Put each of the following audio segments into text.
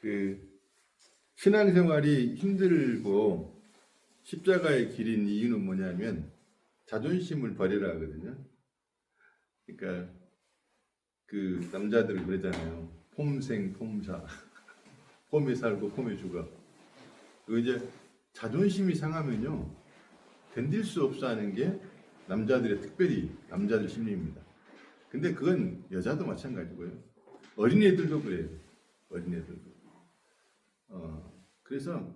그 신앙생활이 힘들고 십자가의 길인 이유는 뭐냐면 자존심을 버리라 하거든요. 그러니까 그 남자들은 그러잖아요. 폼생 폼사. 폼에 살고 폼에 죽어. 그 이제 자존심이 상하면요 견딜 수 없어 하는 게 남자들의 특별히 남자들 심리입니다. 근데 그건 여자도 마찬가지고요. 어린애들도 그래요. 어린애들도. 그래서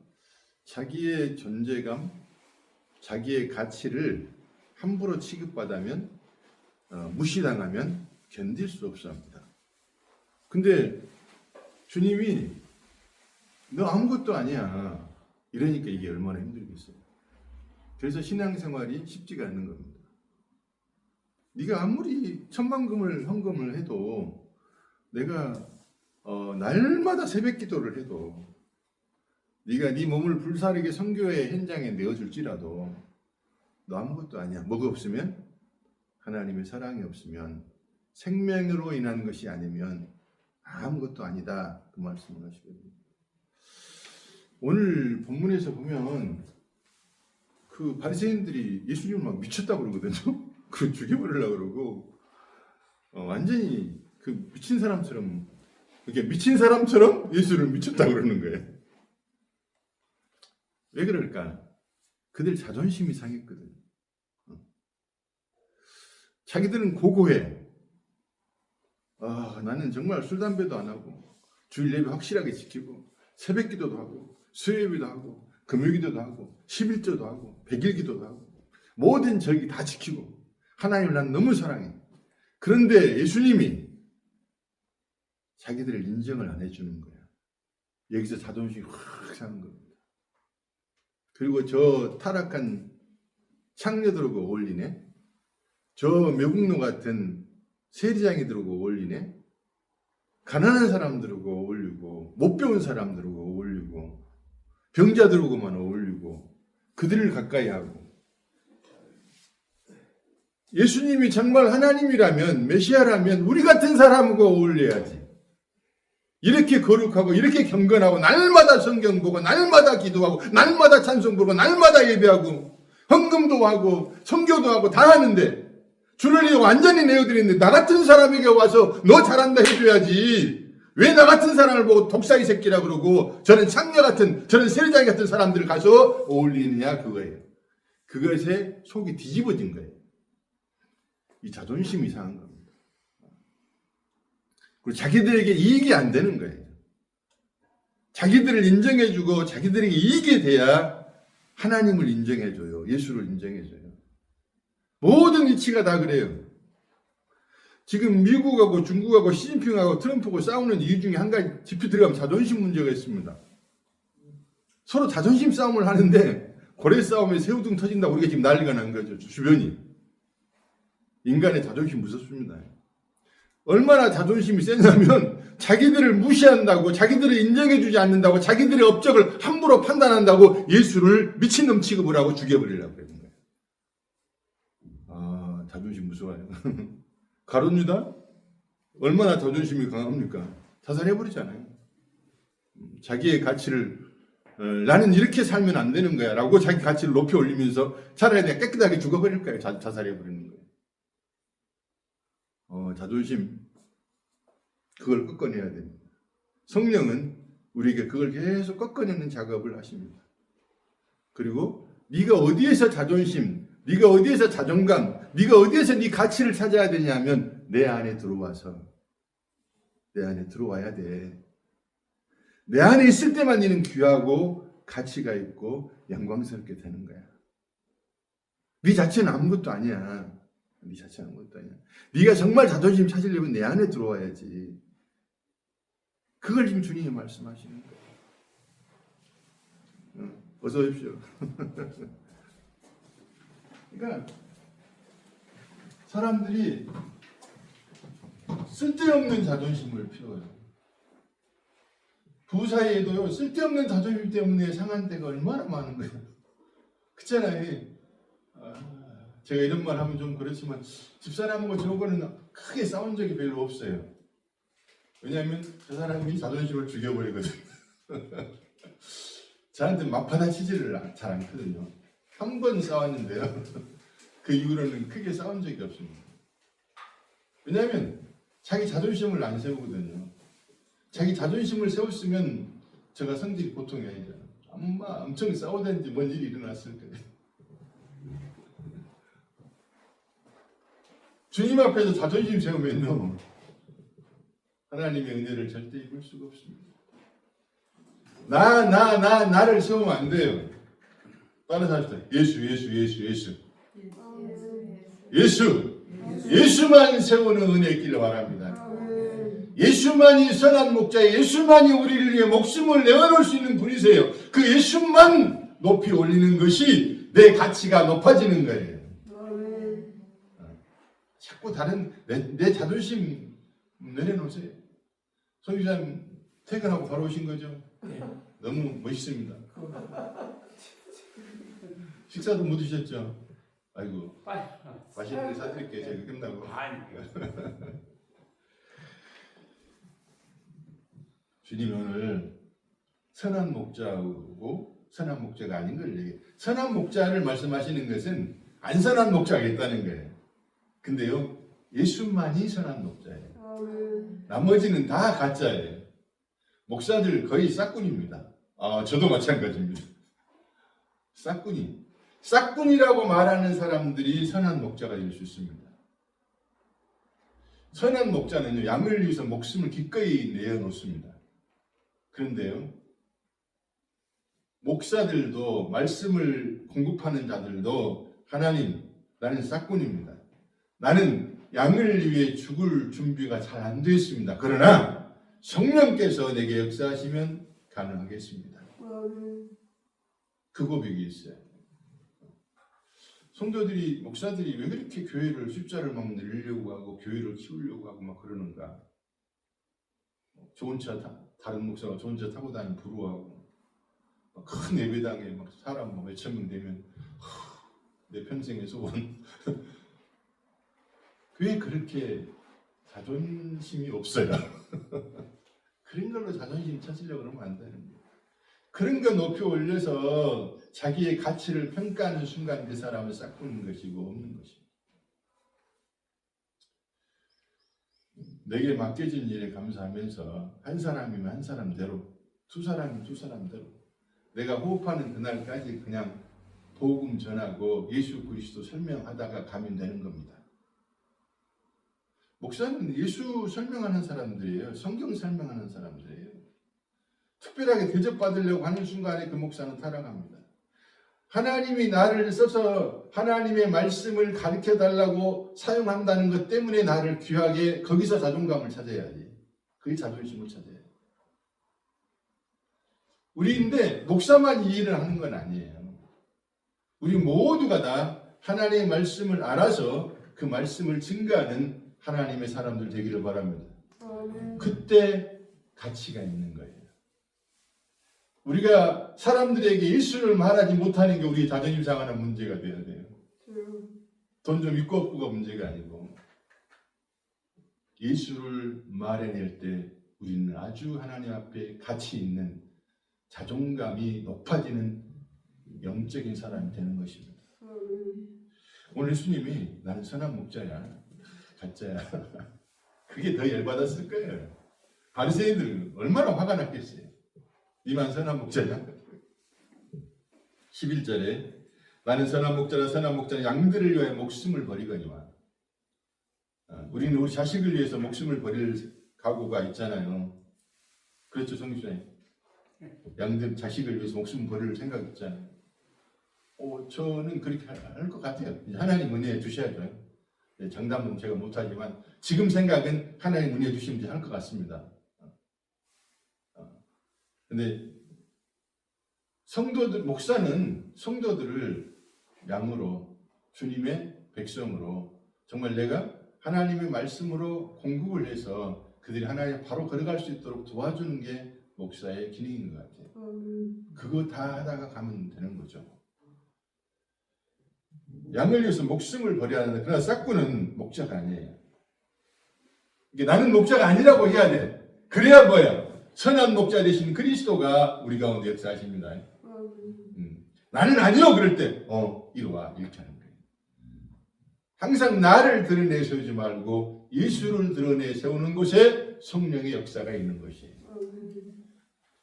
자기의 존재감, 자기의 가치를 함부로 취급받으면 무시당하면 견딜 수 없어 합니다. 근데 주님이 너 아무것도 아니야. 이러니까 이게 얼마나 힘들겠어요. 그래서 신앙생활이 쉽지가 않는 겁니다. 네가 아무리 천만금을 헌금을 해도 내가 날마다 새벽 기도를 해도 네가 네 몸을 불사르게 선교의 현장에 내어줄지라도 너 아무것도 아니야. 뭐가 없으면 하나님의 사랑이 없으면 생명으로 인한 것이 아니면 아무것도 아니다. 그 말씀을 하시거든요. 오늘 본문에서 보면 그 바리새인들이 예수님을 막 미쳤다고 그러거든요. 그 죽여버리려고 그러고 완전히 그 미친 사람처럼 이렇게 미친 사람처럼 예수를 미쳤다고 그러는 거예요. 왜 그럴까? 그들 자존심이 상했거든. 자기들은 고고해. 나는 정말 술 담배도 안 하고 주일 예배 확실하게 지키고 새벽 기도도 하고 수요예배도 하고 금요기도도 하고 11조도 하고 100일기도도 하고 모든 절기 다 지키고 하나님을 난 너무 사랑해. 그런데 예수님이 자기들을 인정을 안 해주는 거야. 여기서 자존심이 확 사는 겁니다. 그리고 저 타락한 창녀들하고 어울리네. 저 매국노 같은 세리장이들하고 어울리네. 가난한 사람들하고 어울리고 못 배운 사람들하고 어울리고 병자들하고만 어울리고 그들을 가까이 하고 예수님이 정말 하나님이라면 메시아라면 우리 같은 사람하고 어울려야지. 이렇게 거룩하고 이렇게 경건하고 날마다 성경 보고 날마다 기도하고 날마다 찬송 부르고 날마다 예배하고 헌금도 하고 선교도 하고 다 하는데 주를 위해 완전히 내어드리는데 나 같은 사람에게 와서 너 잘한다 해줘야지. 왜 나 같은 사람을 보고 독사이 새끼라 그러고 저는 창녀 같은 저는 세리장 같은 사람들을 가서 어울리느냐 그거예요. 그것에 속이 뒤집어진 거예요. 이 자존심이 상한 겁니다. 그리고 자기들에게 이익이 안 되는 거예요. 자기들을 인정해주고 자기들에게 이익이 돼야 하나님을 인정해줘요. 예수를 인정해줘요. 모든 이치가 다 그래요. 지금 미국하고 중국하고 시진핑하고 트럼프하고 싸우는 이유 중에 한 가지 짚이 들어가면 자존심 문제가 있습니다. 서로 자존심 싸움을 하는데 고래 싸움에 새우등 터진다고 우리가 지금 난리가 난 거죠. 주변이. 인간의 자존심 무섭습니다. 얼마나 자존심이 세냐면 자기들을 무시한다고 자기들을 인정해주지 않는다고 자기들의 업적을 함부로 판단한다고 예수를 미친놈 취급을 하고 죽여버리려고 그러는 거예요. 자존심 무서워요. 가룟 유다? 얼마나 자존심이 강합니까? 자살해버리잖아요. 자기의 가치를 나는 이렇게 살면 안 되는 거야 라고 자기 가치를 높여 올리면서 차라리 내가 깨끗하게 죽어버릴 거예요. 자살해버리는 거예요. 자존심 그걸 꺾어내야 됩니다. 성령은 우리에게 그걸 계속 꺾어내는 작업을 하십니다. 그리고 네가 어디에서 자존심, 네가 어디에서 자존감, 네가 어디에서 네 가치를 찾아야 되냐면 내 안에 들어와서 내 안에 들어와야 돼. 내 안에 있을 때만 너는 귀하고 가치가 있고 영광스럽게 되는 거야. 네 자체는 아무것도 아니야. 네 자체는 아무것도 아니야. 네가 정말 자존심 찾으려면 내 안에 들어와야지. 그걸 지금 주님이 말씀하시는 거예요. 어서 오십시오. 그러니까 사람들이 쓸데없는 자존심을 피워요. 부부 사이에도요, 쓸데없는 자존심 때문에 상한 데가 얼마나 많은 거예요. 그렇잖아요. 제가 이런 말 하면 좀 그렇지만 집사람하고 저거는 크게 싸운 적이 별로 없어요. 왜냐하면 저 사람이 자존심을 죽여버리거든요. 저한테 막 받아치지를 잘 않거든요. 한 번 싸웠는데요. 그 이후로는 크게 싸운 적이 없습니다. 왜냐하면 자기 자존심을 안 세우거든요. 자기 자존심을 세웠으면 제가 성질이 보통이 아니잖아요. 아마 엄청 싸우든지 뭔 일이 일어났을 거예요. 주님 앞에서 자존심 세우면요, 하나님의 은혜를 절대 입을 수가 없습니다. 나를 세우면 안 돼요. 따라서 합시다. 예수만 세우는 은혜 있기를 바랍니다. 예수만이 선한 목자, 예수만이 우리를 위해 목숨을 내어놓을 수 있는 분이세요. 그 예수만 높이 올리는 것이 내 가치가 높아지는 거예요. 자꾸 다른 내 자존심 내려놓으세요. 송 기자님 퇴근하고 바로 오신 거죠? 너무 멋있습니다. 식사도 못 드셨죠? 아이고, 맛있는 거 사드릴게요. 제가 끝나고. 주님이 오늘 선한 목자고 선한 목자가 아닌 걸 얘기해요. 선한 목자를 말씀하시는 것은 안 선한 목자가 있다는 거예요. 근데요, 예수만이 선한 목자예요. 나머지는 다 가짜예요. 목사들 거의 싹군입니다. 저도 마찬가지입니다. 싹군이라고 말하는 사람들이 선한 목자가 될 수 있습니다. 선한 목자는요, 양을 위해서 목숨을 기꺼이 내어놓습니다. 그런데요, 목사들도 말씀을 공급하는 자들도 하나님, 나는 싹군입니다. 나는 양을 위해 죽을 준비가 잘 안 되어 있습니다. 그러나 성령께서 내게 역사하시면 가능하겠습니다. 그 고백이 있어요. 성도들이, 목사들이 왜 그렇게 교회를 숫자를 막 늘리려고 하고 교회를 키우려고 하고 막 그러는가? 좋은 차 다른 목사가 좋은 차 타고 다니면 부러워하고 큰 예배당에 막 사람 뭐 몇천 명 되면 내 평생의 소원. 왜 그렇게 자존심이 없어요? 그런 걸로 자존심 찾으려고 그러면 안 되는 거예요. 그런 거 높이 올려서 자기의 가치를 평가하는 순간 그 사람을 싹보는 것이고 없는 것입니다. 내게 맡겨진 일에 감사하면서 한 사람이면 한 사람대로, 두 사람이면 두 사람대로 내가 호흡하는 그날까지 그냥 복음 전하고 예수 그리스도 설명하다가 가면 되는 겁니다. 목사는 예수 설명하는 사람들이에요. 성경 설명하는 사람들이에요. 특별하게 대접받으려고 하는 순간에 그 목사는 타락합니다. 하나님이 나를 써서 하나님의 말씀을 가르쳐달라고 사용한다는 것 때문에 나를 귀하게, 거기서 자존감을 찾아야지. 그게 자존심을 찾아야 돼. 우리인데 목사만 이 일을 하는 건 아니에요. 우리 모두가 다 하나님의 말씀을 알아서 그 말씀을 증거하는 하나님의 사람들 되기를 바랍니다. 그때 가치가 있는 거예요. 우리가 사람들에게 예수를 말하지 못하는 게 우리 자존심 상하는 문제가 돼야 돼요. 돈 좀 있고 없고가 문제가 아니고 예수를 말해낼 때 우리는 아주 하나님 앞에 가치 있는 자존감이 높아지는 영적인 사람이 되는 것입니다. 오늘 예수님이 나는 선한 목자야, 가짜야. 그게 더 열받았을 거예요. 바리새인들은 얼마나 화가 났겠어요. 니만 선한 목자냐? 11절에 나는 선한 목자라, 선한 목자는 양들을 위하여 목숨을 버리거니와. 우리는 우리 자식을 위해서 목숨을 버릴 각오가 있잖아요. 그렇죠, 성주님? 양들 자식을 위해서 목숨 버릴 생각 있잖아요. 저는 그렇게 할 것 같아요. 하나님 은혜 주셔야죠. 장담은 제가 못하지만 지금 생각은 하나님 은혜 주시면 할 것 같습니다. 근데 성도들, 목사는 성도들을 양으로, 주님의 백성으로 정말 내가 하나님의 말씀으로 공급을 해서 그들이 하나님 바로 걸어갈 수 있도록 도와주는 게 목사의 기능인 것 같아요. 그거 다 하다가 가면 되는 거죠. 양을 위해서 목숨을 버려야 하는데, 그러나 싹구는 목자가 아니에요. 이게 나는 목자가 아니라고 해야 돼. 그래야 뭐야? 선한 목자 되신 그리스도가 우리 가운데 역사하십니다. 나는 아니요 그럴 때 이리 와 이렇게 하는 거예요. 항상 나를 드러내 세우지 말고 예수를 드러내 세우는 곳에 성령의 역사가 있는 것이에요.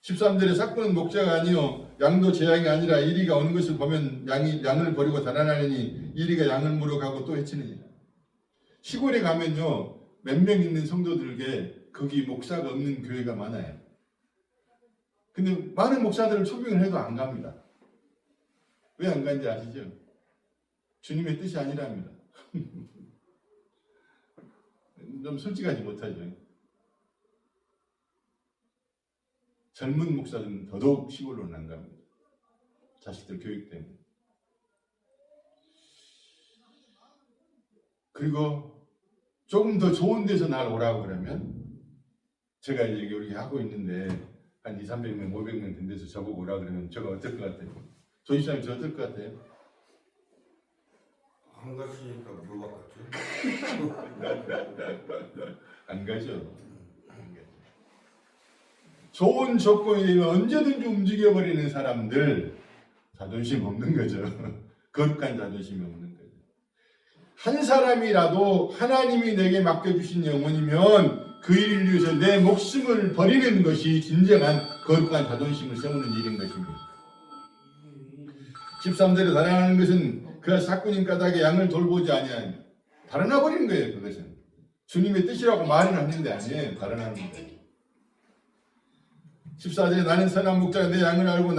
13절에 삭구는 목자가 아니요 양도 제 양이 아니라 이리가 오는 것을 보면 양을 버리고 달아나느니 이리가 양을 물어가고 또 해치느니라. 시골에 가면요 몇 명 있는 성도들에게 거기 목사가 없는 교회가 많아요. 근데 많은 목사들을 초빙을 해도 안 갑니다. 왜 안 간지 아시죠? 주님의 뜻이 아니랍니다. 좀 솔직하지 못하죠. 젊은 목사들은 더더욱 시골로는 안 갑니다. 자식들 교육 때문에. 그리고 조금 더 좋은 데서 날 오라고 그러면 제가 이제 여기 하고 있는데 한 200~300명, 500명 된 데서 저보고 오라고 그러면 제가 어떨 것 같아요? 조이사님 저 어떨 것 같아요? 안 갔으니까 물어봤겠죠. 안 가죠. 좋은 조건이 되면 언제든지 움직여버리는 사람들 자존심 없는 거죠. 거룩한 자존심이 없는 거죠. 한 사람이라도 하나님이 내게 맡겨주신 영혼이면 그 일을 위해서 내 목숨을 버리는 것이 진정한 거룩한 자존심을 세우는 일인 것입니다. 13절에 달아나는 것은 그가 삭군인 까닭에 양을 돌보지 아니하니 달아나 버리는 거예요. 그것은 주님의 뜻이라고 말은 하는데 아니에요. 달아나는 거예요. 14절에 나는 선한 목자가 내 양을 알고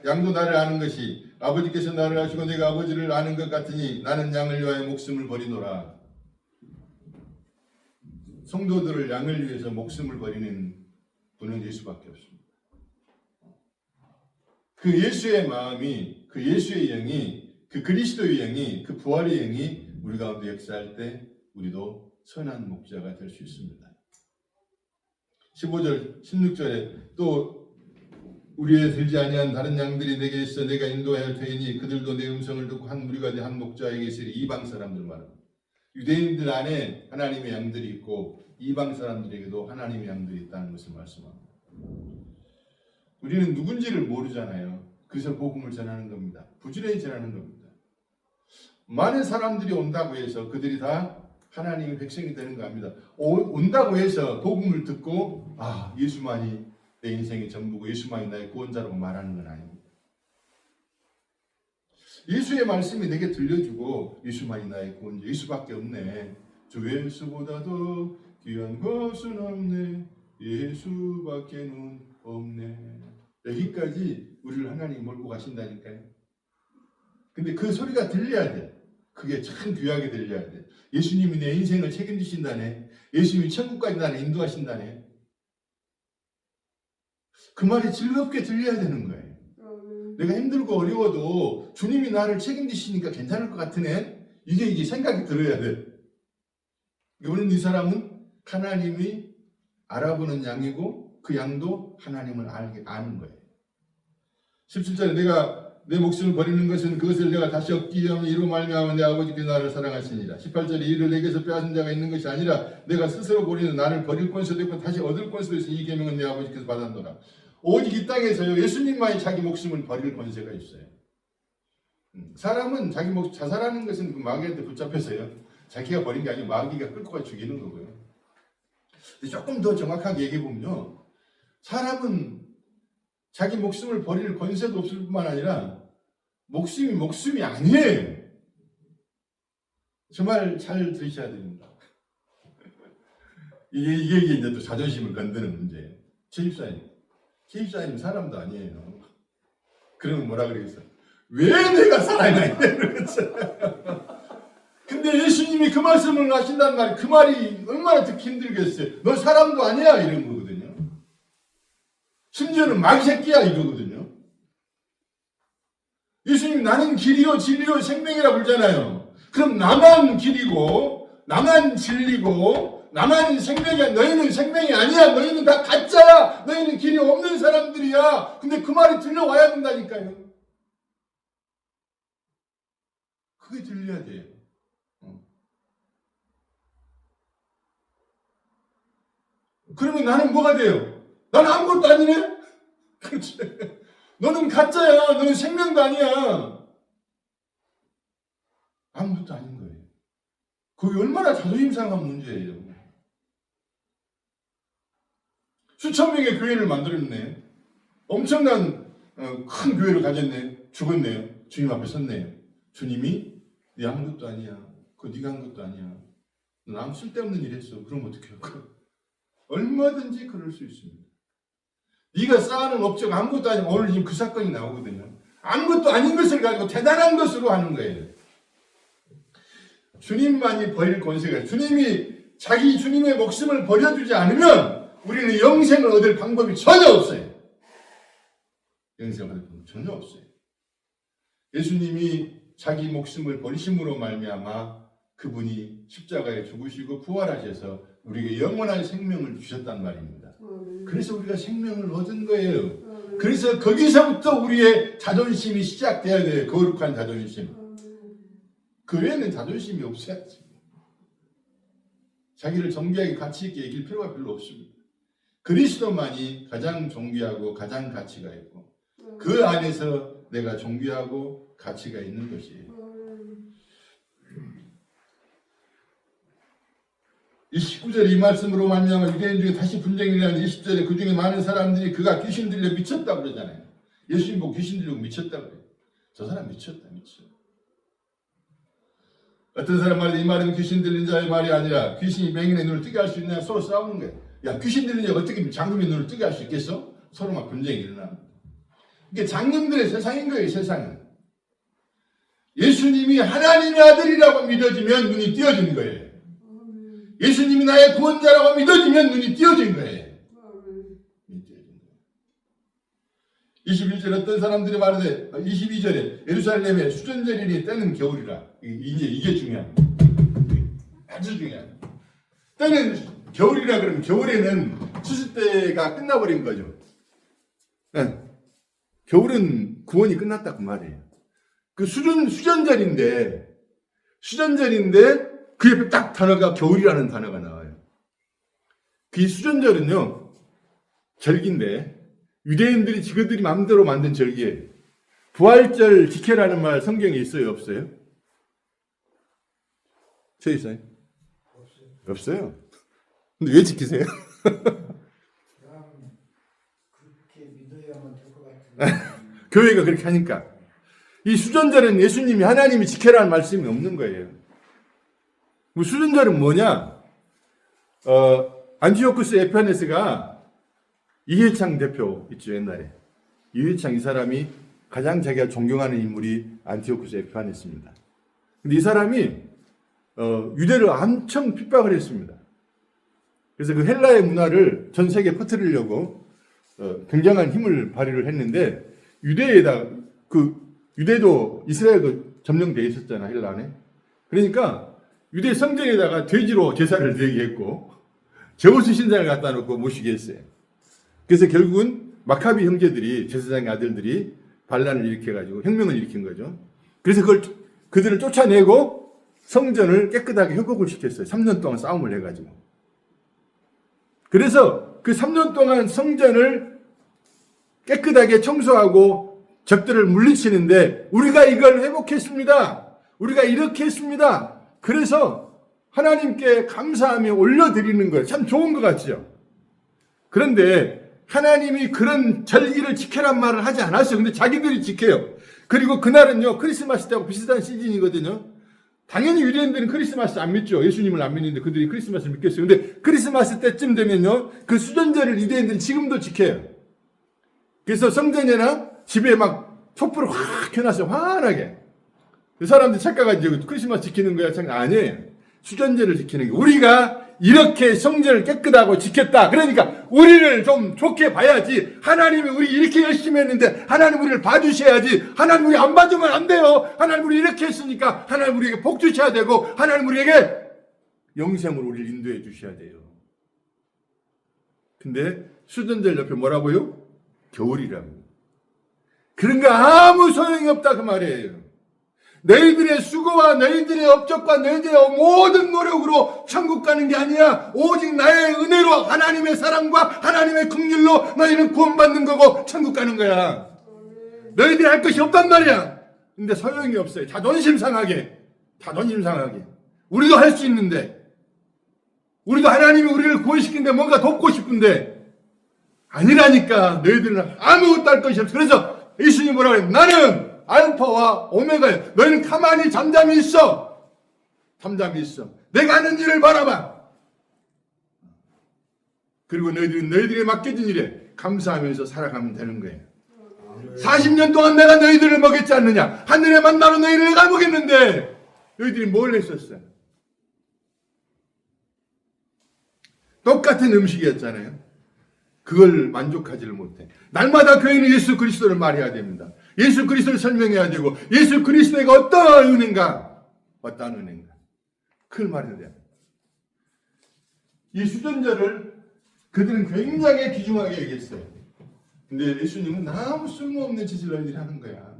양도 나를 아는 것이 아버지께서 나를 아시고 내가 아버지를 아는 것 같으니 나는 양을 위하여 목숨을 버리노라. 성도들을 양을 위해서 목숨을 버리는 분은 예수밖에 없습니다. 그 예수의 마음이, 그 예수의 영이, 그 그리스도의 영이, 그 부활의 영이 우리 가운데 역사할 때 우리도 선한 목자가 될 수 있습니다. 15절, 16절에 또 우리의 들지 아니한 다른 양들이 내게 있어 내가 인도해야 할 터이니 그들도 내 음성을 듣고 한 무리가 돼 한 목자에게 있으리. 이방 사람들 말합니다. 유대인들 안에 하나님의 양들이 있고 이방 사람들에게도 하나님의 양들이 있다는 것을 말씀합니다. 우리는 누군지를 모르잖아요. 그래서 복음을 전하는 겁니다. 부지런히 전하는 겁니다. 많은 사람들이 온다고 해서 그들이 다 하나님의 백성이 되는 거 아닙니다. 온다고 해서 복음을 듣고 예수만이 내 인생의 전부고 예수만이 나의 구원자라고 말하는 건 아닙니다. 예수의 말씀이 내게 들려주고 예수만이 나의 구원자, 예수밖에 없네. 주 예수보다도 귀한 것은 없네. 예수밖에는 없네. 여기까지 우리를 하나님이 몰고 가신다니까요. 근데 그 소리가 들려야 돼. 그게 참 귀하게 들려야 돼. 예수님이 내 인생을 책임지신다네. 예수님이 천국까지 나를 인도하신다네. 그 말이 즐겁게 들려야 되는 거예요. 내가 힘들고 어려워도 주님이 나를 책임지시니까 괜찮을 것 같으네. 이게 생각이 들어야 돼. 오늘 이 사람은 하나님이 알아보는 양이고 그 양도 하나님을 아는 거예요. 17절에 내가 내 목숨을 버리는 것은 그것을 내가 다시 얻기 위함 이로 말미암아 내 아버지께서 나를 사랑하시니라. 18절에 이를 내게서 빼앗은 자가 있는 것이 아니라 내가 스스로 버리는 나를 버릴 권세도 있고 다시 얻을 권세도 있으니 이 계명은 내 아버지께서 받았노라. 오직 이 땅에서요 예수님만이 자기 목숨을 버릴 권세가 있어요. 사람은 자기 목숨 자살하는 것은 그 마귀한테 붙잡혀서요 자기가 버린 게 아니고 마귀가 끌고 가 죽이는 거고요. 근데 조금 더 정확하게 얘기해 보면요, 사람은 자기 목숨을 버릴 권세도 없을 뿐만 아니라 목숨이 아니에요. 정말 잘 들으셔야 됩니다. 이게 이제 또 자존심을 건드는 문제예요. 최입사님 사람도 아니에요. 그러면 뭐라 그러겠어? 왜 내가 살아야 돼? 근데 예수님이 그 말씀을 하신다는 말이 그 말이 얼마나 듣기 힘들겠어요. 너 사람도 아니야 이런 거거든요. 심지어는 마귀 새끼야 이거거든요. 예수님 나는 길이요 진리요 생명이라 그러잖아요. 그럼 나만 길이고 나만 진리고 나만 생명이야. 너희는 생명이 아니야. 너희는 다 가짜야. 너희는 길이 없는 사람들이야. 근데 그 말이 들려와야 된다니까요. 그게 들려야 돼요. 그러면 나는 뭐가 돼요? 난 아무것도 아니네? 그렇지. 너는 가짜야. 너는 생명도 아니야. 아무것도 아닌 거예요. 그게 얼마나 자존심 상한 문제예요. 수천 명의 교회를 만들었네. 엄청난 큰 교회를 가졌네. 죽었네요. 주님 앞에 섰네요. 주님이 네 아무것도 아니야. 그거 네가 한 것도 아니야. 넌 아무 쓸데없는 일 했어. 그럼 어떡해요? 얼마든지 그럴 수 있습니다. 네가 쌓아놓은 업적 아무것도 아니고 오늘 지금 그 사건이 나오거든요. 아무것도 아닌 것을 가지고 대단한 것으로 하는 거예요. 주님만이 버릴 권세가, 주님의 목숨을 버려주지 않으면 우리는 영생을 얻을 방법이 전혀 없어요. 영생을 얻을 방법이 전혀 없어요. 예수님이 자기 목숨을 버리심으로 말미암아 그분이 십자가에 죽으시고 부활하셔서 우리에게 영원한 생명을 주셨단 말입니다. 그래서 우리가 생명을 얻은 거예요. 그래서 거기서부터 우리의 자존심이 시작돼야 돼요. 거룩한 자존심. 그 외에는 자존심이 없어야지. 자기를 정귀하게 가치 있게 여길 필요가 별로 없습니다. 그리스도만이 가장 존귀하고 가장 가치가 있고 그 안에서 내가 존귀하고 가치가 있는 것이에요. 이 19절 이 말씀으로 말미암아 유대인 중에 다시 분쟁이 일어나는 20절에 그 중에 많은 사람들이 그가 귀신 들려 미쳤다고 그러잖아요. 예수님 보고 귀신 들리고 미쳤다고 그래요. 저 사람 미쳤다. 어떤 사람 말이 이 말은 귀신 들린 자의 말이 아니라 귀신이 맹인의 눈을 뜨게 할 수 있느냐 서로 싸우는 거예요. 야, 귀신 들린 자가 어떻게 장님의 눈을 뜨게 할 수 있겠어? 서로 막 분쟁이 일어납니다. 이게 장님들의 세상인 거예요. 세상은. 예수님이 하나님의 아들이라고 믿어지면 눈이 띄어지는 거예요. 예수님이 나의 구원자라고 믿어지면 눈이 띄어진 거예요. 21절 어떤 사람들이 말하되 22절에 예루살렘에 수전절이니 때는 겨울이라. 이게 중요한 아주 중요한 때는 겨울이라 그러면 겨울에는 추수 때가 끝나버린 거죠. 네. 겨울은 구원이 끝났다 그 말이에요. 그 수전절인데 그 옆에 딱 단어가 겨울이라는 단어가 나와요. 그 수전절은요 절기인데 유대인들이 지그들이 마음대로 만든 절기예요. 부활절 지켜라는 말 성경에 있어요? 없어요? 저 있어요? 없어요. 근데 왜 지키세요? 그렇게 믿어야만 될 것 같은데. 교회가 그렇게 하니까. 이 수전절은 예수님이 하나님이 지켜라는 말씀이 없는 거예요. 수전절은 뭐냐? 안티오쿠스 에피파네스가 이회창 대표 있죠, 옛날에. 이회창 이 사람이 가장 자기가 존경하는 인물이 안티오쿠스 에피파네스입니다. 근데 이 사람이 유대를 엄청 핍박을 했습니다. 그래서 그 헬라의 문화를 전 세계에 퍼뜨리려고 굉장한 힘을 발휘를 했는데 유대도 이스라엘도 점령되어 있었잖아, 헬라 안에. 그러니까 유대 성전에다가 돼지로 제사를 드리게 했고 제우스 신상을 갖다 놓고 모시게 했어요. 그래서 결국은 마카비 형제들이 제사장의 아들들이 반란을 일으켜가지고 혁명을 일으킨 거죠. 그래서 그들을 쫓아내고 성전을 깨끗하게 회복을 시켰어요. 3년 동안 싸움을 해가지고. 그래서 그 3년 동안 성전을 깨끗하게 청소하고 적들을 물리치는데 우리가 이걸 회복했습니다. 우리가 이렇게 했습니다. 그래서 하나님께 감사하며 올려드리는 거예요. 참 좋은 것 같죠? 그런데 하나님이 그런 절기를 지켜란 말을 하지 않았어요. 근데 자기들이 지켜요. 그리고 그날은요, 크리스마스 때하고 비슷한 시즌이거든요. 당연히 유대인들은 크리스마스 안 믿죠. 예수님을 안 믿는데 그들이 크리스마스를 믿겠어요. 근데 크리스마스 때쯤 되면요, 그 수전절을 유대인들은 지금도 지켜요. 그래서 성전이나 집에 막 촛불을 확 켜놨어요. 환하게. 그 사람들 착각하지. 크리스마스 지키는 거야. 아니에요. 수전절을 지키는 게. 우리가 이렇게 성전을 깨끗하고 지켰다. 그러니까 우리를 좀 좋게 봐야지. 하나님이 우리 이렇게 열심히 했는데 하나님 우리를 봐주셔야지. 하나님 우리 안 봐주면 안 돼요. 하나님 우리 이렇게 했으니까 하나님 우리에게 복 주셔야 되고 하나님 우리에게 영생으로 우리를 인도해 주셔야 돼요. 근데 수전절 옆에 뭐라고요? 겨울이라고. 그런 거 아무 소용이 없다 그 말이에요. 너희들의 수고와 너희들의 업적과 너희들의 모든 노력으로 천국 가는 게 아니야. 오직 나의 은혜로 하나님의 사랑과 하나님의 긍휼로 너희는 구원받는 거고 천국 가는 거야. 너희들이 할 것이 없단 말이야. 근데 소용이 없어요. 자존심 상하게. 우리도 할 수 있는데, 우리도 하나님이 우리를 구원시키는데 뭔가 돕고 싶은데 아니라니까. 너희들은 아무것도 할 것이 없어. 그래서 예수님이 뭐라고 해요? 나는 알파와 오메가예요. 너희는 가만히 잠잠히 있어. 내가 하는 일을 바라봐. 그리고 너희들은 너희들에게 맡겨진 일에 감사하면서 살아가면 되는 거예요. 40년 동안 내가 너희들을 먹였지 않느냐? 하늘의 만나로 너희를 내가 먹였는데 너희들이 뭘 했었어요? 똑같은 음식이었잖아요. 그걸 만족하지를 못해. 날마다 교회는 예수 그리스도를 말해야 됩니다. 예수 그리스도를 설명해야 되고 예수 그리스도가 어떠한 은혜인가? 그걸 말해야 돼요. 이 수전제를 그들은 굉장히 귀중하게 얘기했어요. 근데 예수님은 아무 쓸모없는 짓을 너희들이 하는 거야.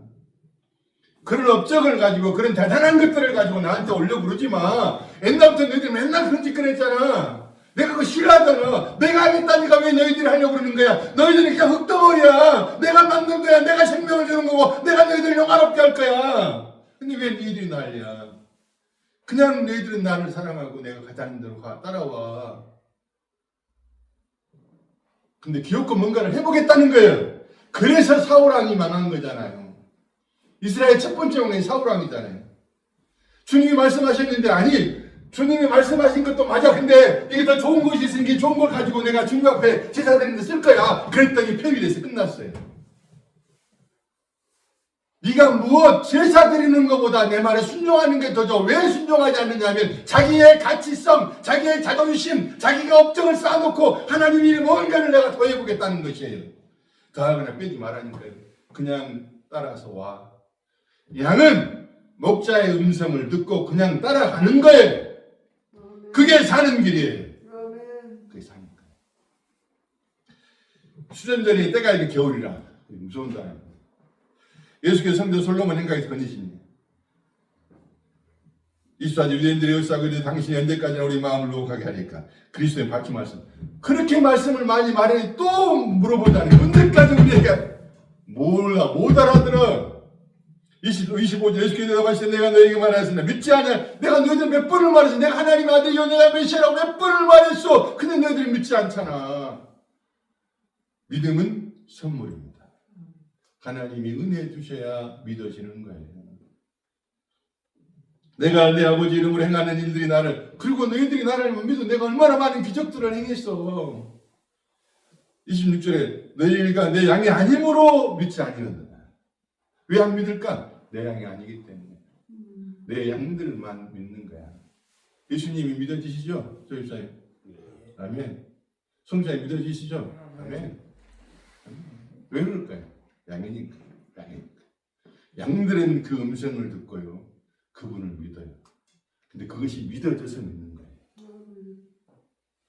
그런 업적을 가지고 그런 대단한 것들을 가지고 나한테 오려고 그러지 마. 옛날부터 너희들이 맨날 그런 짓 그랬잖아. 내가 그거 싫어하잖아. 내가 하겠다니까 왜 너희들이 하려고 그러는 거야. 너희들은 그냥 흙덩어리야. 내가 만든 거야. 내가 생명을 주는 거고 내가 너희들을 영화롭게 할 거야. 근데 왜 너희들이 난리야. 그냥 너희들은 나를 사랑하고 내가 가자는 대로 따라와. 근데 기어코 뭔가를 해보겠다는 거예요. 그래서 사울왕이 망한 거잖아요. 이스라엘 첫 번째 왕이 사울왕이잖아요. 주님이 말씀하셨는데 아니 주님이 말씀하신 것도 맞아. 근데 이게 더 좋은 것이 있으니 좋은 걸 가지고 내가 주님 앞에 제사 드리는데 쓸 거야. 그랬더니 폐위돼서 끝났어요. 네가 무엇 제사 드리는 것보다 내 말에 순종하는 게 더 좋아. 왜 순종하지 않느냐 하면 자기의 가치성, 자기의 자존심, 자기가 업적을 쌓아놓고 하나님이 뭔가를 내가 더해보겠다는 것이에요. 더하거나 빼지 말라니까요. 그냥 따라서 와. 양은 목자의 음성을 듣고 그냥 따라가는 거예요. 그게 사는 길이에요. 그게 사는 거예요. 수전전에 때가 이렇게 겨울이라 무서운 단어. 예수께서 성전 솔로몬 행각에서 건지십니다. 24절 유대인들의 의사가 당신이 언제까지나 우리 마음을 노혹하게 하니까 그리스도의 밝힌 말씀. 그렇게 말씀을 많이 말해 또 물어보다니 언제까지 우리에게 몰라 못 알아들어. 25절 예수께서 대답하시되 내가 너에게 말하였으나 믿지 않냐. 내가 너희들 몇 번을 말했어. 내가 하나님의 아들이요 내가 메시아라고 몇 번을 말했어. 근데 너희들이 믿지 않잖아. 믿음은 선물입니다. 하나님이 은혜 주셔야 믿어지는 거예요. 내가 내 아버지 이름으로 행하는 일들이 나를 그리고 너희들이 나를 못 믿어. 내가 얼마나 많은 기적들을 행했어. 26절에 너희가 내 양이 아니므로 믿지 아니하는도다. 왜 안 믿을까? 내 양이 아니기 때문에. 내 양들만 믿는 거야. 예수님이 믿어지시죠? 조입사님. 아멘. 성사님 믿어지시죠? 아멘. 왜 그럴까요? 양이니까. 양들은 그 음성을 듣고요. 그분을 믿어요. 근데 그것이 믿어져서 믿는 거예요.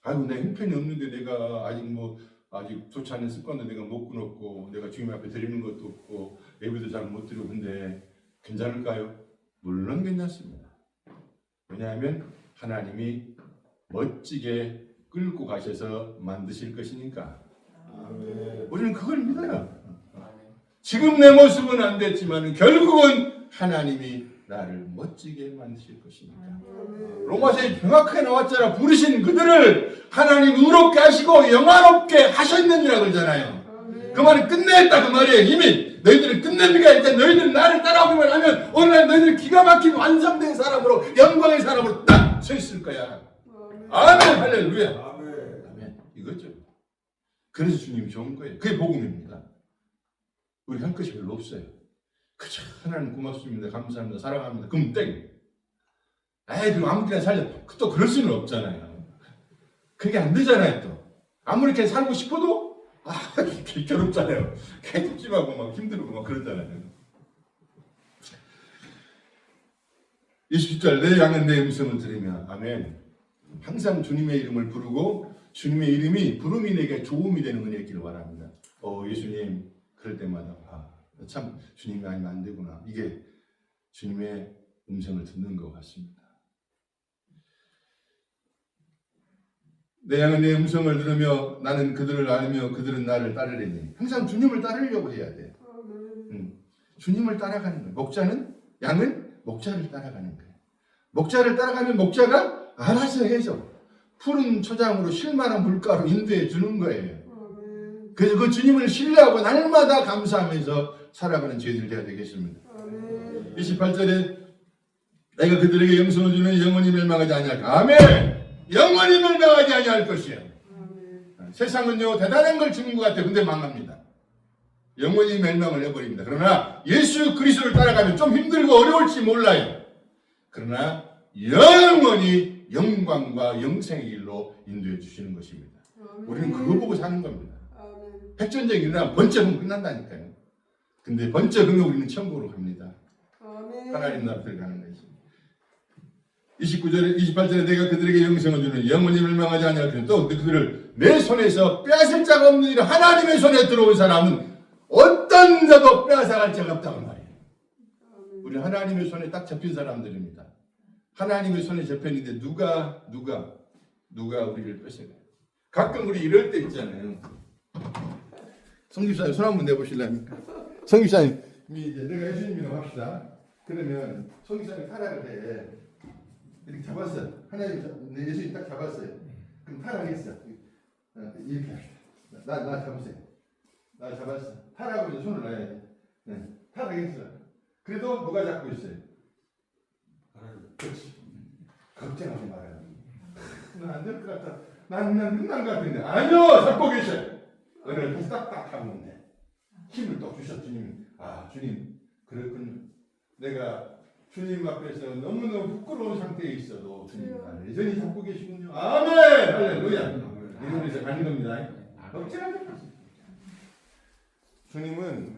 아이고 내 형편이 없는데 내가 아직 좋지 않은 습관도 내가 못 끊었고 내가 주님 앞에 드리는 것도 없고 예배도 잘 못 드리고 근데 괜찮을까요? 물론 괜찮습니다. 왜냐하면 하나님이 멋지게 끌고 가셔서 만드실 것이니까. 우리는 그걸 믿어요. 지금 내 모습은 안 됐지만 결국은 하나님이 나를 멋지게 만드실 것이니까. 로마서에 정확하게 나왔잖아. 부르신 그들을 하나님 의롭게 하시고 영화롭게 하셨느니라 그러잖아요. 그 말은 끝냈다 그 말이에요. 이미 너희들은 끝냅니까? 일단 너희들은 나를 따라오기만 하면 어느 날 너희들은 기가 막힌 완성된 사람으로 영광의 사람으로 딱 서 있을 거야. 아멘 할렐루야. 아멘. 이거죠. 그래서 주님이 좋은 거예요. 그게 복음입니다. 우리 할 것이 별로 없어요. 그저 하나님 고맙습니다. 감사합니다. 사랑합니다. 그럼 땡. 그럼 아무 때나 살려. 또 그럴 수는 없잖아요. 그게 안 되잖아요. 또 아무리 이렇게 살고 싶어도 괴롭잖아요. 찝찝하고 막 힘들고 막 그러잖아요. 27절 내 양은 내 음성을 들으며 아멘. 항상 주님의 이름을 부르고 주님의 이름이 부름이 내게 조음이 되는 은혜가 있기를 바랍니다. 예수님 그럴 때마다 참 주님이 아니면 안 되구나. 이게 주님의 음성을 듣는 것 같습니다. 내 양은 내 음성을 들으며 나는 그들을 알며 그들은 나를 따르리니. 항상 주님을 따르려고 해야 돼. 주님을 따라가는 거예요. 목자는 양은 목자를 따라가는 거예요. 목자를 따라가면 목자가 알아서 해서 푸른 초장으로 쉴만한 물가로 인도해 주는 거예요. 그래서 그 주님을 신뢰하고 날마다 감사하면서 살아가는 저희들 되어야 되겠습니다. 28절에 내가 그들에게 영생을 주는 영원히 멸망하지 아니할까. 아멘. 영원히 멸망하지 아니할 것이에요. 세상은요 대단한 걸 주는 것 같아요. 근데 망합니다. 영원히 멸망을 해버립니다. 그러나 예수 그리스도를 따라가면 좀 힘들고 어려울지 몰라요. 그러나 영원히 영광과 영생의 길로 인도해 주시는 것입니다. 우리는 그거 보고 사는 겁니다. 핵전쟁이 일어나면 번쩍은 끝난다니까요. 근데 번쩍은 우리는 천국으로 갑니다. 하나님 나라 들어가는 것입니다. 28절에 내가 그들에게 영생을 주는 영원히 멸망하지 아니할 또 그들을 내 손에서 빼앗을 자가 없는 일 하나님의 손에 들어온 사람은 어떤 자도 빼앗아갈 자가 없다고 말이에요. 우리 하나님의 손에 딱 잡힌 사람들입니다. 하나님의 손에 잡혔는데 누가 우리를 뺏어가요. 가끔 우리 이럴 때 있잖아요. 성집사님 손 한번 내보실랍니까? 성집사님 이제 내가 예수님이라고 합시다. 그러면 성집사님 타락을 해. 이렇게 잡았어요. 하나님 예수님 딱 잡았어요. 그럼 타락했어. 이렇게 합시다. 나 잡으세요. 나 잡았어. 타락하고 이제 손을 놔야지. 네. 타락했어. 그래도 누가 잡고 있어요? 그렇지. 걱정하지 말아요. 난 안 될 것 같다. 난 끝난 것 같은데. 아니요! 잡고 계셔요. 오늘 다시 딱딱 하면 돼. 힘을 또 주셨, 주님. 아, 주님. 그렇군요. 내가 주님 앞에서 너무너무 부끄러운 상태에 있어도 주님 나를 여전히 잡고 계시군요. 아멘! 할렐루야. 이러면서 가는 겁니다. 걱정하지 마세요. 주님은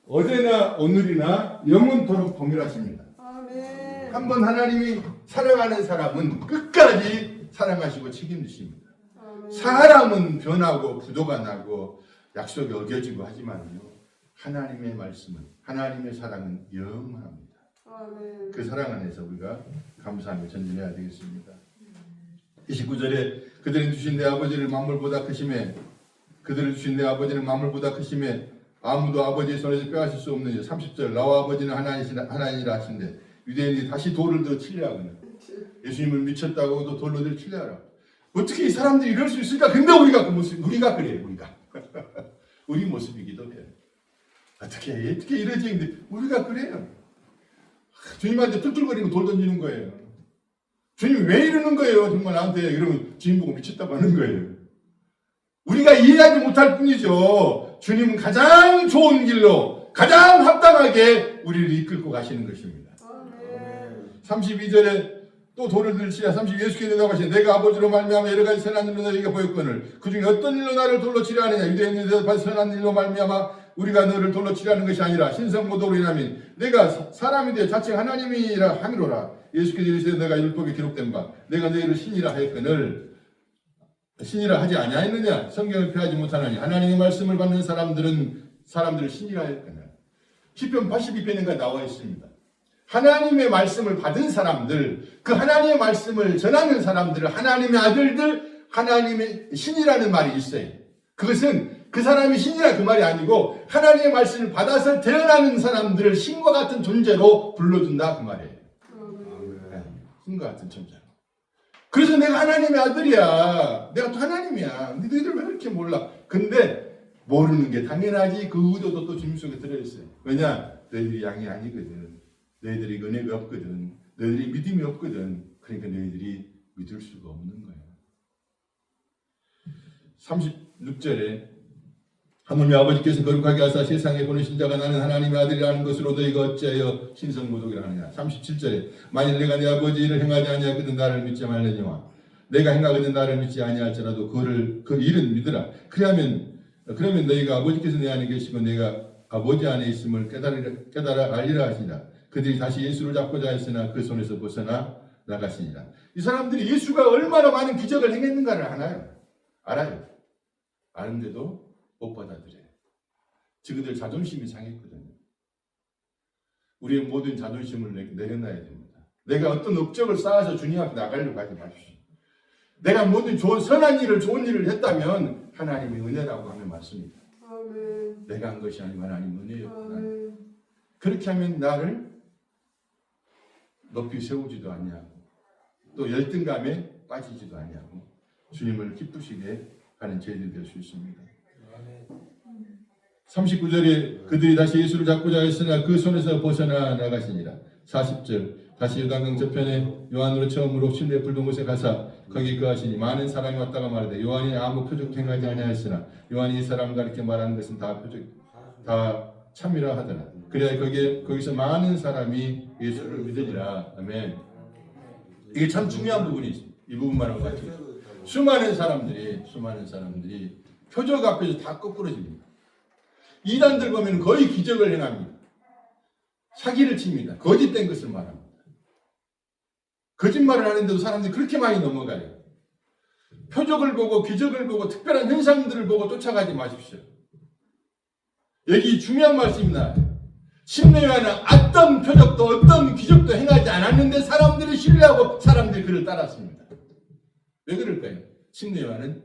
어제나 오늘이나 영원토록 동일하십니다. 한번 하나님이 사랑하는 사람은 끝까지 사랑하시고 책임지십니다. 사람은 변하고 부도가 나고 약속이 어겨지고 하지만요. 하나님의 말씀은 하나님의 사랑은 영원합니다. 그 사랑 안에서 우리가 감사하며 전진해야 되겠습니다. 29절에 그들은 주신 내 아버지를 만물보다 크심에 그들을 주신 내 아버지는 만물보다 크심에 아무도 아버지의 손에서 빼앗을 수 없느니 30절 나와 아버지는 하나이라 하신대 유대인이 다시 돌을 들어 치려 하거든. 예수님을 미쳤다고도 돌로 들어 치려 하라. 어떻게 이 사람들이 이럴 수 있을까? 근데 우리가 그 모습, 우리가 그래요. 우리 모습이기도 해요. 어떻게 이러지? 근데 우리가 그래요. 주님한테 툴툴거리고 돌 던지는 거예요. 주님 왜 이러는 거예요? 정말 나한테 이러면 주님 보고 미쳤다고 하는 거예요. 우리가 이해하지 못할 뿐이죠. 주님은 가장 좋은 길로 가장 합당하게 우리를 이끌고 가시는 것입니다. 32절에 또 돌을 들치라 30 예수께서 대답하시니 내가 아버지로 말미암아 여러 가지 선한 일로 너희에게 보였거늘 그중에 어떤 일로 나를 돌로 치려 하느냐 유대인들이 대답하여 선한 일로 말미암아 우리가 너를 돌로 치려는 것이 아니라 신성모독으로 인하면 내가 사람이 되어 자칭 하나님이라 함이로라. 예수께서 이르시되 내가 율법에 기록된 바 내가 너희를 신이라 하였거늘 신이라 하지 아니하였느냐 성경을 폐하지 못하나니 하나님의 말씀을 받는 사람들을 신이라 하였거늘. 시편 82편인가 나와 있습니다. 하나님의 말씀을 받은 사람들, 그 하나님의 말씀을 전하는 사람들을 하나님의 아들들, 하나님의 신이라는 말이 있어요. 그것은 그 사람이 신이라 그 말이 아니고 하나님의 말씀을 받아서 태어나는 사람들을 신과 같은 존재로 불러준다 그 말이에요. 네, 신과 같은 존재로. 그래서 내가 하나님의 아들이야. 내가 또 하나님이야. 근데 너희들 왜 이렇게 몰라? 근데 모르는 게 당연하지. 그 의도도 또 주님 속에 들어있어요. 왜냐? 너희들이 양이 아니거든. 너희들이 은혜가 없거든. 너희들이 믿음이 없거든. 그러니까 너희들이 믿을 수가 없는 거예요. 36절에 하물며 아버지께서 거룩하게 하사 세상에 보내신 자가 나는 하나님의 아들이라는 것으로 너희가 어찌하여 신성모독이라 하느냐. 37절에 만일 내가 내 아버지를 행하지 아니하거든 나를 믿지 말려니와 내가 행하거든 나를 믿지 아니할지라도 그 일은 믿으라. 그러면 너희가 아버지께서 내 안에 계시고 내가 아버지 안에 있음을 깨달아 알리라 하시니라. 그들이 다시 예수를 잡고자 했으나 그 손에서 벗어나 나갔으니라. 이 사람들이 예수가 얼마나 많은 기적을 행했는가를 알아요. 아는데도 못 받아들여요. 그들 자존심이 상했거든요. 우리의 모든 자존심을 내려놔야 됩니다. 내가 어떤 업적을 쌓아서 주님 앞에 나가려고 하지 마십시오. 내가 모든 선한 일을, 좋은 일을 했다면 하나님의 은혜라고 하면 맞습니다. 아멘. 내가 한 것이 아니고 하나님 은혜였구나. 아멘. 그렇게 하면 나를 높이 세우지도 아니하고 또 열등감에 빠지지도 아니하고 주님을 기쁘시게 하는 저희들이 될 수 있습니다. 39절에 그들이 다시 예수를 잡고자 했으나 그 손에서 벗어나 나가시니라. 40절 다시 요단강 저편에 요한으로 처음으로 신뢰 불던 곳에 가사 거기 거하시니 많은 사람이 왔다가 말하되 요한이 아무 표적 행하지 아니하였으나 요한이 이 사람 가리켜 말하는 것은 다 표적 다 참이라 하더라. 그래야 거기서 많은 사람이 예수를 믿으니라. 아멘. 이게 참 중요한 부분이 있습니다. 이 부분만하고 같이 수많은 사람들이 표적 앞에서 다 거꾸러집니다. 이단들 보면 거의 기적을 행합니다. 사기를 칩니다. 거짓된 것을 말합니다. 거짓말을 하는데도 사람들이 그렇게 많이 넘어가요. 표적을 보고 기적을 보고 특별한 현상들을 보고 쫓아가지 마십시오. 여기 중요한 말씀입니다. 심내요한은 어떤 표적도 어떤 기적도 행하지 않았는데 사람들이 신뢰하고 사람들이 그를 따랐습니다. 왜 그럴까요? 심내요한은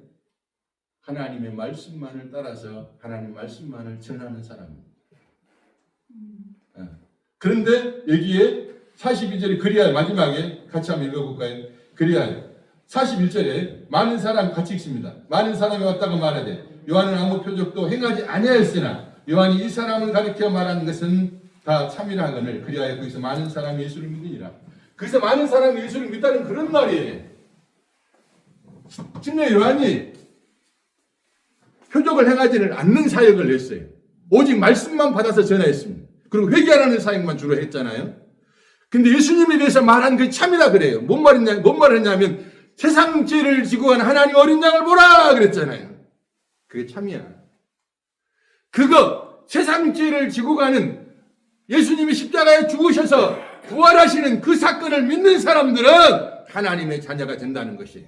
하나님의 말씀만을 따라서 하나님의 말씀만을 전하는 사람입니다. 그런데 여기에 42절에 그리하여 마지막에 같이 한번 읽어볼까요? 그리하여 41절에 많은 사람 같이 읽습니다. 많은 사람이 왔다고 말하되 요한은 아무 표적도 행하지 아니하였으나 요한이 이 사람을 가리켜 말하는 것은 다 참이라 하거늘 그리하여 거기서 많은 사람이 예수를 믿으니라. 그래서 많은 사람이 예수를 믿다는 그런 말이에요. 심지어 요한이 표적을 행하지는 않는 사역을 했어요. 오직 말씀만 받아서 전했습니다. 그리고 회개하라는 사역만 주로 했잖아요. 근데 예수님에 대해서 말한 그 참이라 그래요. 뭔 말을 했냐면 세상 죄를 지고 가는 하나님 어린 양을 보라 그랬잖아요. 그게 참이야. 그거 세상 죄를 지고 가는 예수님이 십자가에 죽으셔서 부활하시는 그 사건을 믿는 사람들은 하나님의 자녀가 된다는 것이에요.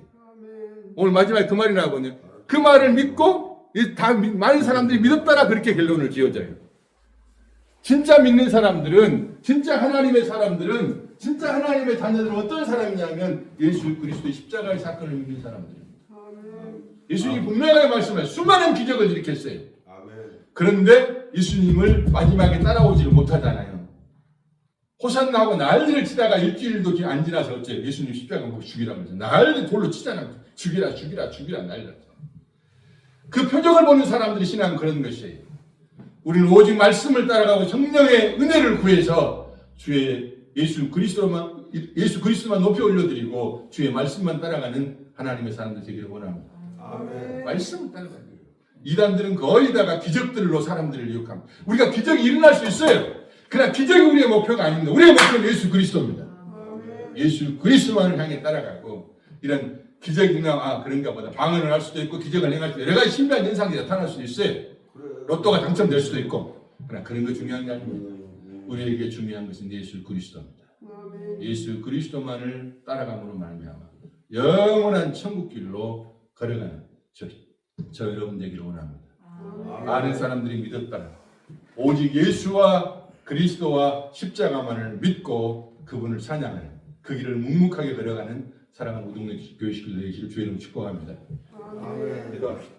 오늘 마지막에 그 말이 나오거든요. 그 말을 믿고 다 많은 사람들이 믿었다라 그렇게 결론을 지어져요. 진짜 믿는 사람들은 진짜 하나님의 사람들은 진짜 하나님의 자녀들은 어떤 사람이냐면 예수 그리스도의 십자가의 사건을 믿는 사람들입니다. 예수님이 분명하게 말씀하셨어요. 수많은 기적을 일으켰어요. 그런데 예수님을 마지막에 따라오지를 못하잖아요. 호산나하고 난리를 치다가 일주일도 안 지나서 어째 예수님 십자가 보고 죽이라고 해서 난리 돌로 치잖아요. 죽이라 난리라. 그 표적을 보는 사람들이 신앙은 그런 것이에요. 우리는 오직 말씀을 따라가고 성령의 은혜를 구해서 주의 예수 그리스도만 높이 올려드리고 주의 말씀만 따라가는 하나님의 사람들 되기를 원합니다. 아멘. 말씀을 따라가요. 이단들은 거의 다가 기적들로 사람들을 유혹합니다. 우리가 기적이 일어날 수 있어요. 그러나 기적이 우리의 목표가 아닙니다. 우리의 목표는 예수 그리스도입니다. 예수 그리스도만을 향해 따라가고 이런 기적이나 그런가 보다 방언을 할 수도 있고 기적을 행할 수도 있고 여러 가지 신비한 현상이 나타날 수도 있어요. 로또가 당첨될 수도 있고 그러나 그런 거 중요한 게 아닙니다. 우리에게 중요한 것은 예수 그리스도입니다. 예수 그리스도만을 따라감으로 말미암아 영원한 천국길로 걸어가는 저 여러분 되기를 원합니다. 많은 사람들이 믿었다가 오직 예수와 그리스도와 십자가만을 믿고 그분을 찬양하는 그 길을 묵묵하게 걸어가는 사랑하는 우동네 교회식들 되시길 주의 이름으로 축복합니다. 기도합시다.